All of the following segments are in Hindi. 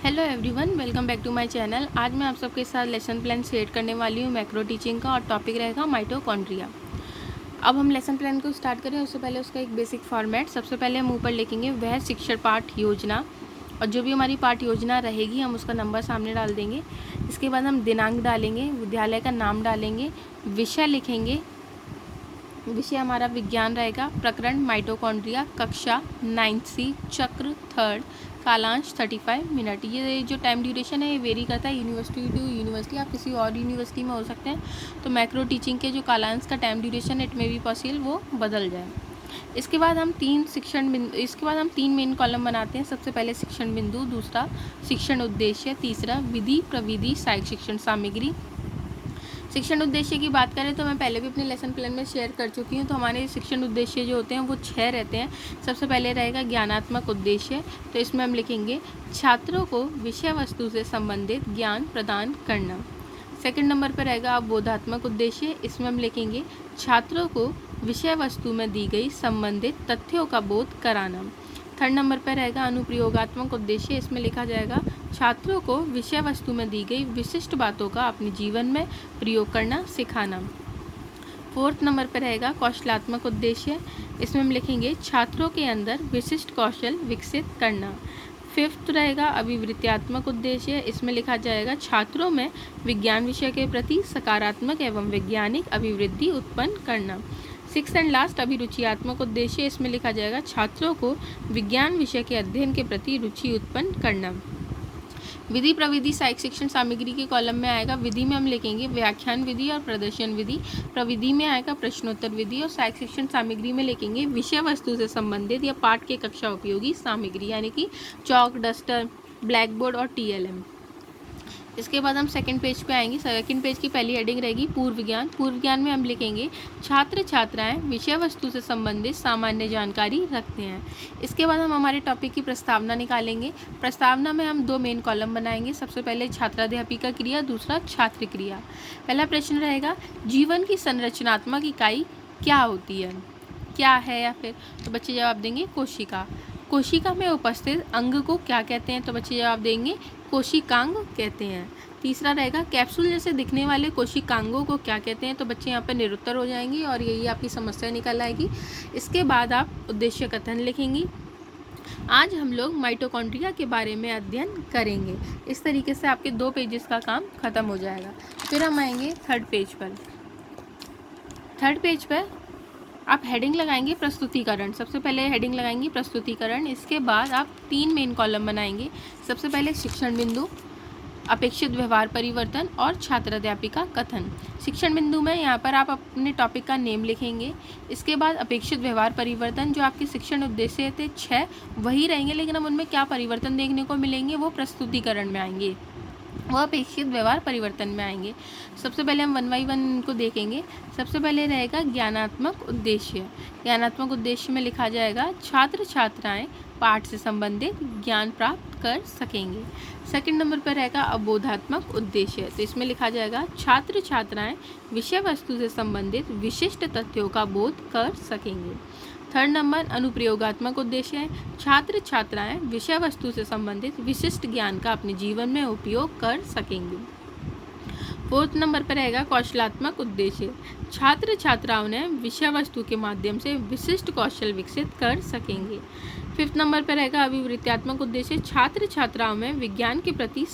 Hello everyone, welcome back to my channel. आज मैं आप सबके साथ लेसन प्लान शेयर करने वाली हूँ मैक्रो टीचिंग का, और टॉपिक रहेगा माइटोकॉन्ड्रिया। अब हम लेसन प्लान को स्टार्ट करें उससे पहले उसका एक बेसिक फॉर्मेट। सबसे पहले हम ऊपर लिखेंगे वह शिक्षण पाठ योजना, और जो भी हमारी पाठ योजना रहेगी हम उसका नंबर सामने डाल देंगे। इसके बाद हम दिनांक डालेंगे, विद्यालय का नाम डालेंगे, विषय लिखेंगे। विषय हमारा विज्ञान रहेगा, प्रकरण माइटोकॉन्ड्रिया, कक्षा 9th C, चक्र 3rd, कालांश 35 मिनट। ये जो टाइम ड्यूरेशन है ये वेरी करता है यूनिवर्सिटी टू यूनिवर्सिटी, आप किसी और यूनिवर्सिटी में हो सकते हैं, तो मैक्रो टीचिंग के जो कालांश का टाइम ड्यूरेशन इट में भी पॉसिबल वो बदल जाए। इसके बाद हम तीन मेन कॉलम बनाते हैं। सबसे पहले शिक्षण बिंदु, दूसरा शिक्षण उद्देश्य, तीसरा विधि प्रविधि सहायक शिक्षण सामग्री। शिक्षण उद्देश्य की बात करें तो मैं पहले भी अपने लेसन प्लान में शेयर कर चुकी हूँ। तो हमारे शिक्षण उद्देश्य जो होते हैं वो 6 रहते हैं। सबसे पहले रहेगा ज्ञानात्मक उद्देश्य, तो इसमें हम लिखेंगे छात्रों को विषय वस्तु से संबंधित ज्ञान प्रदान करना। सेकंड नंबर पर रहेगा अवबोधात्मक उद्देश्य, इसमें हम लिखेंगे छात्रों को विषय वस्तु में दी गई संबंधित तथ्यों का बोध कराना। थर्ड नंबर पर रहेगा अनुप्रयोगात्मक उद्देश्य, इसमें लिखा जाएगा छात्रों को विषय वस्तु में दी गई विशिष्ट बातों का अपने जीवन में प्रयोग करना सिखाना। फोर्थ नंबर पर रहेगा कौशलात्मक उद्देश्य, इसमें हम लिखेंगे छात्रों के अंदर विशिष्ट कौशल विकसित करना। फिफ्थ रहेगा अभिवृत्त्यात्मक उद्देश्य, इसमें लिखा जाएगा छात्रों में विज्ञान विषय के प्रति सकारात्मक एवं वैज्ञानिक अभिवृद्धि उत्पन्न करना। सिक्स एंड लास्ट अभिरुचियात्मक उद्देश्य, इसमें लिखा जाएगा छात्रों को विज्ञान विषय के अध्ययन के प्रति रुचि उत्पन्न करना। विधि प्रविधि सहायक शिक्षण सामग्री के कॉलम में आएगा, विधि में हम लिखेंगे व्याख्यान विधि और प्रदर्शन विधि, प्रविधि में आएगा प्रश्नोत्तर विधि, और सहायक शिक्षण सामग्री में लिखेंगे विषय वस्तु से संबंधित या पाठ के कक्षा उपयोगी सामग्री, यानी कि चौक, डस्टर, ब्लैक बोर्ड और TLM। इसके बाद हम सेकंड पेज पे आएंगे। सेकंड पेज की पहली हेडिंग रहेगी पूर्व ज्ञान। पूर्व ज्ञान में हम लिखेंगे छात्र छात्राएं विषय वस्तु से संबंधित सामान्य जानकारी रखते हैं। इसके बाद हम हमारे टॉपिक की प्रस्तावना निकालेंगे। प्रस्तावना में हम 2 मेन कॉलम बनाएंगे। सबसे पहले छात्राध्यापिका क्रिया, दूसरा छात्र क्रिया। पहला प्रश्न रहेगा जीवन की संरचनात्मक इकाई क्या होती है, क्या है, या फिर तो बच्चे जवाब देंगे कोशिका। कोशिका में उपस्थित अंग को क्या कहते हैं, तो बच्चे जवाब देंगे कोशिकांग कहते हैं। तीसरा रहेगा कैप्सूल जैसे दिखने वाले कोशिकांगों को क्या कहते हैं, तो बच्चे यहाँ पर निरुत्तर हो जाएंगी और यही आपकी समस्या निकल आएगी। इसके बाद आप उद्देश्य कथन लिखेंगी। आज हम लोग माइटोकॉन्ड्रिया के बारे में अध्ययन करेंगे। इस तरीके से आपके 2 पेजेस का काम खत्म हो जाएगा। फिर हम आएंगे थर्ड पेज पर। थर्ड पेज पर आप हेडिंग लगाएंगे प्रस्तुतिकरण। सबसे पहले हेडिंग लगाएंगे प्रस्तुतिकरण। इसके बाद आप 3 मेन कॉलम बनाएंगे। सबसे पहले शिक्षण बिंदु, अपेक्षित व्यवहार परिवर्तन और छात्राध्यापिका कथन। शिक्षण बिंदु में यहाँ पर आप अपने टॉपिक का नेम लिखेंगे। इसके बाद अपेक्षित व्यवहार परिवर्तन, जो आपके शिक्षण उद्देश्य थे 6 वही रहेंगे, लेकिन हम उनमें क्या परिवर्तन देखने को मिलेंगे वो प्रस्तुतिकरण में आएंगे, वह अपेक्षित व्यवहार परिवर्तन में आएंगे। सबसे पहले हम 1 by 1 इनको देखेंगे। सबसे पहले रहेगा ज्ञानात्मक उद्देश्य। ज्ञानात्मक उद्देश्य में लिखा जाएगा छात्र छात्राएं पाठ से संबंधित ज्ञान प्राप्त कर सकेंगे। सेकंड नंबर पर रहेगा अवबोधात्मक उद्देश्य, तो इसमें लिखा जाएगा छात्र छात्राएं विषय वस्तु से संबंधित विशिष्ट तथ्यों का बोध कर सकेंगे। थर्ड नंबर अनुप्रयोगात्मक उद्देश्य है, छात्र छात्राएं विषय वस्तु से संबंधित विशिष्ट ज्ञान का अपने जीवन में उपयोग कर सकेंगे। फोर्थ नंबर पर रहेगा कौशलात्मक उद्देश्य, छात्र छात्राओं ने विषय वस्तु के माध्यम से विशिष्ट कौशल विकसित कर सकेंगे। फिफ्थ नंबर पर रहेगा अभिवृत्त्यात्मक उद्देश्य, छात्र छात्राओं में विज्ञान के प्रति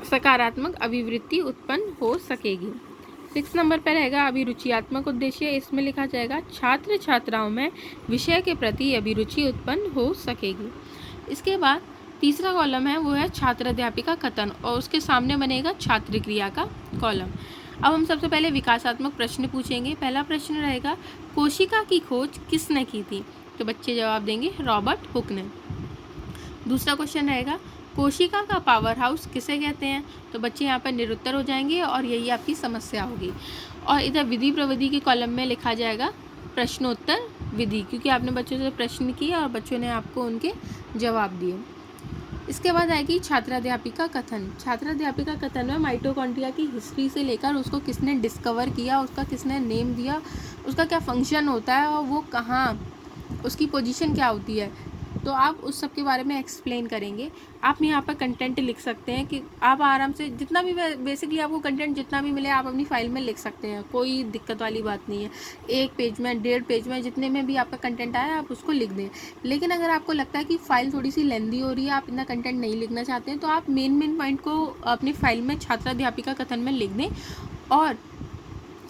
सकारात्मक अभिवृत्ति उत्पन्न हो सकेगी। 6 नंबर पर रहेगा अभिरुचियात्मक उद्देश्य, इसमें लिखा जाएगा छात्र छात्राओं में विषय के प्रति अभिरुचि उत्पन्न हो सकेगी। इसके बाद तीसरा कॉलम है वो है छात्राध्यापिका कथन, और उसके सामने बनेगा छात्र क्रिया का कॉलम। अब हम सबसे पहले विकासात्मक प्रश्न पूछेंगे। पहला प्रश्न रहेगा कोशिका की खोज किसने की थी, तो बच्चे जवाब देंगे रॉबर्ट हुक ने। दूसरा क्वेश्चन रहेगा कोशिका का पावर हाउस किसे कहते हैं, तो बच्चे यहाँ पर निरुत्तर हो जाएंगे और यही आपकी समस्या होगी। और इधर विधि प्रविधि के कॉलम में लिखा जाएगा प्रश्नोत्तर विधि, क्योंकि आपने बच्चों से प्रश्न किए और बच्चों ने आपको उनके जवाब दिए। इसके बाद आएगी छात्राध्यापिका कथन। छात्राध्यापिका कथन में माइटोकॉन्ड्रिया की हिस्ट्री से लेकर उसको किसने डिस्कवर किया, उसका किसने नेम दिया, उसका क्या फंक्शन होता है और वो कहाँ, उसकी पोजीशन क्या होती है, तो आप उस सब के बारे में एक्सप्लेन करेंगे। आप यहाँ पर कंटेंट लिख सकते हैं कि आप आराम से जितना भी बेसिकली आपको कंटेंट जितना भी मिले आप अपनी फाइल में लिख सकते हैं, कोई दिक्कत वाली बात नहीं है। 1 पेज में, 1.5 पेज में, जितने में भी आपका कंटेंट आया आप उसको लिख दें। लेकिन अगर आपको लगता है कि फ़ाइल थोड़ी सी लेंदी हो रही है, आप इतना कंटेंट नहीं लिखना चाहते हैं, तो आप मेन पॉइंट को अपनी फाइल में छात्राध्यापिका कथन में लिख दें। और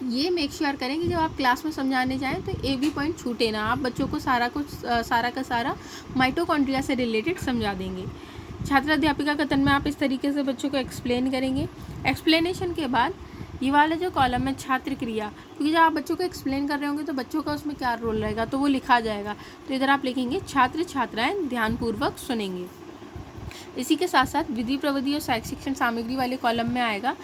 ये मेक श्योर करें कि जब आप क्लास में समझाने जाएं तो एक भी पॉइंट छूटे ना। आप बच्चों को सारा का सारा माइटोकॉन्ड्रिया से रिलेटेड समझा देंगे। छात्राध्यापिका कथन में आप इस तरीके से बच्चों को एक्सप्लेन करेंगे। एक्सप्लेनेशन के बाद ये वाला जो कॉलम है छात्र क्रिया, क्योंकि जब आप बच्चों को एक्सप्लेन कर रहे होंगे तो बच्चों का उसमें क्या रोल रहेगा तो वो लिखा जाएगा। तो इधर आप लिखेंगे छात्र छात्राएँ ध्यानपूर्वक सुनेंगे। इसी के साथ साथ विधि प्रविधि और सहायक शिक्षण सामग्री वाले कॉलम में आएगा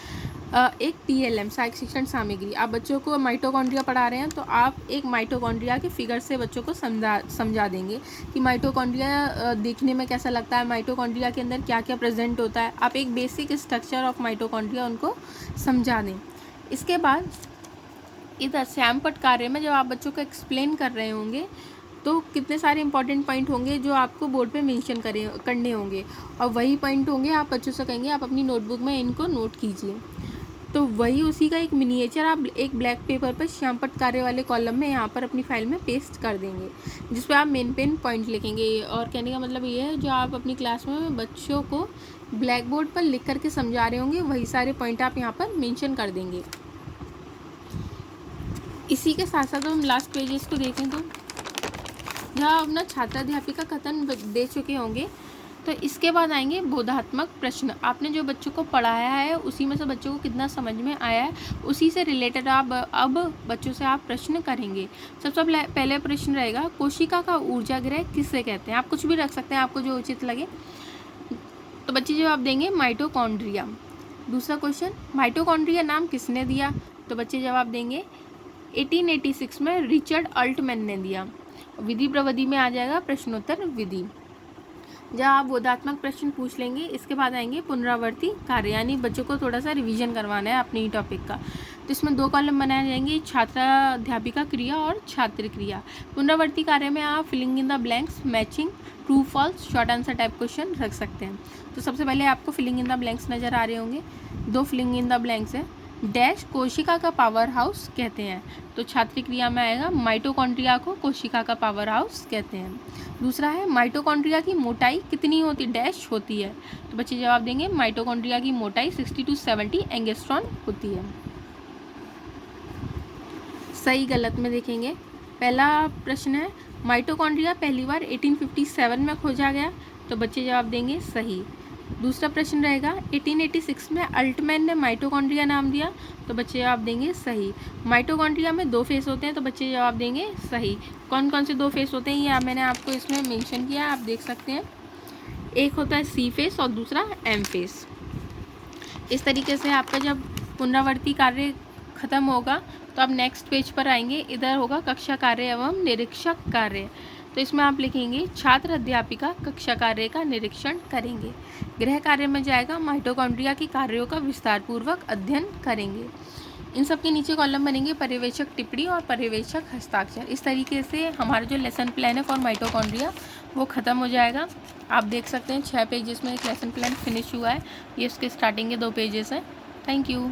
एक TLM सहायक शिक्षण सामग्री। आप बच्चों को माइटोकॉन्ड्रिया पढ़ा रहे हैं तो आप एक माइटोकॉन्ड्रिया के फिगर से बच्चों को समझा देंगे कि माइटोकॉन्ड्रिया देखने में कैसा लगता है, माइटोकॉन्ड्रिया के अंदर क्या क्या प्रेजेंट होता है। आप एक बेसिक स्ट्रक्चर ऑफ माइटोकॉन्ड्रिया उनको समझा दें। इसके बाद इधर श्यामपट्ट कार्य में जब आप बच्चों को एक्सप्लेन कर रहे होंगे तो कितने सारे इंपॉर्टेंट पॉइंट होंगे जो आपको बोर्ड पे मेंशन करने होंगे, और वही पॉइंट होंगे आप बच्चों से कहेंगे आप अपनी नोटबुक में इनको नोट कीजिए। तो वही उसी का एक मिनिएचर आप एक ब्लैक पेपर पर श्यामपट्ट कार्य वाले कॉलम में यहाँ पर अपनी फाइल में पेस्ट कर देंगे, जिस पे आप मेन पॉइंट लिखेंगे। और कहने का मतलब ये है जो आप अपनी क्लास में बच्चों को ब्लैक बोर्ड पर लिख करके समझा रहे होंगे वही सारे पॉइंट आप यहाँ पर मेंशन कर देंगे। इसी के साथ साथ हम लास्ट पेजेस को देखें तो जहाँ अपना छात्राध्यापिका कथन दे चुके होंगे तो इसके बाद आएंगे बोधात्मक प्रश्न। आपने जो बच्चों को पढ़ाया है उसी में से बच्चों को कितना समझ में आया है उसी से रिलेटेड आप अब बच्चों से आप प्रश्न करेंगे। सबसे पहले प्रश्न रहेगा कोशिका का ऊर्जा गृह किसे कहते हैं। आप कुछ भी रख सकते हैं आपको जो उचित लगे। तो बच्चे जवाब देंगे माइटोकॉन्ड्रिया। दूसरा क्वेश्चन माइटोकॉन्ड्रिया नाम किसने दिया। तो बच्चे जवाब देंगे 1886 में रिचर्ड अल्टमैन ने दिया। विधि प्रविधि में आ जाएगा प्रश्नोत्तर विधि, जहाँ आप बोधात्मक प्रश्न पूछ लेंगे। इसके बाद आएंगे पुनरावर्ती कार्य, यानी बच्चों को थोड़ा सा रिवीजन करवाना है अपनी टॉपिक का। तो इसमें 2 कॉलम बनाए जाएंगे छात्राध्यापिका क्रिया और छात्र क्रिया। पुनरावर्ती कार्य में आप filling in the blanks, matching, true false, short answer type question रख सकते हैं। तो सबसे पहले आपको फिलिंग इन द ब्लैंक्स नज़र आ रहे होंगे। 2 फिलिंग इन द ब्लैंक्स है। डैश कोशिका का पावर हाउस कहते हैं। तो छात्र क्रिया में आएगा माइटोकॉन्ड्रिया को कोशिका का पावर हाउस कहते हैं। दूसरा है माइटोकॉन्ड्रिया की मोटाई कितनी होती डैश होती है। तो बच्चे जवाब देंगे माइटोकॉन्ड्रिया की मोटाई 60 to 70 एंगस्ट्रॉन होती है। सही गलत में देखेंगे। पहला प्रश्न है माइटोकॉन्ड्रिया पहली बार 1857 में खोजा गया। तो बच्चे जवाब देंगे सही। दूसरा प्रश्न रहेगा 1886 में अल्टमैन ने माइटोकॉन्ड्रिया नाम दिया। तो बच्चे जवाब देंगे सही। माइटोकॉन्ड्रिया में 2 फेस होते हैं। तो बच्चे जवाब देंगे सही। कौन कौन से 2 फेस होते हैं ये मैंने आपको इसमें मेंशन किया है, आप देख सकते हैं। एक होता है C फेस और दूसरा M फेस। इस तरीके से आपका जब पुनरावर्ती कार्य खत्म होगा तो आप नेक्स्ट पेज पर आएंगे। इधर होगा कक्षा कार्य एवं निरीक्षक कार्य। तो इसमें आप लिखेंगे छात्र अध्यापिका कक्षा कार्य का निरीक्षण करेंगे। गृह कार्य में जाएगा माइटोकॉन्ड्रिया के कार्यों का विस्तार पूर्वक अध्ययन करेंगे। इन सब के नीचे कॉलम बनेंगे पर्यवेक्षक टिप्पणी और पर्यवेक्षक हस्ताक्षर। इस तरीके से हमारा जो लेसन प्लान है फॉर माइटोकॉन्ड्रिया वो ख़त्म हो जाएगा। आप देख सकते हैं 6 पेजेस में एक लेसन प्लान फिनिश हुआ है। ये उसके स्टार्टिंग के 2 पेजेस हैं। Thank you.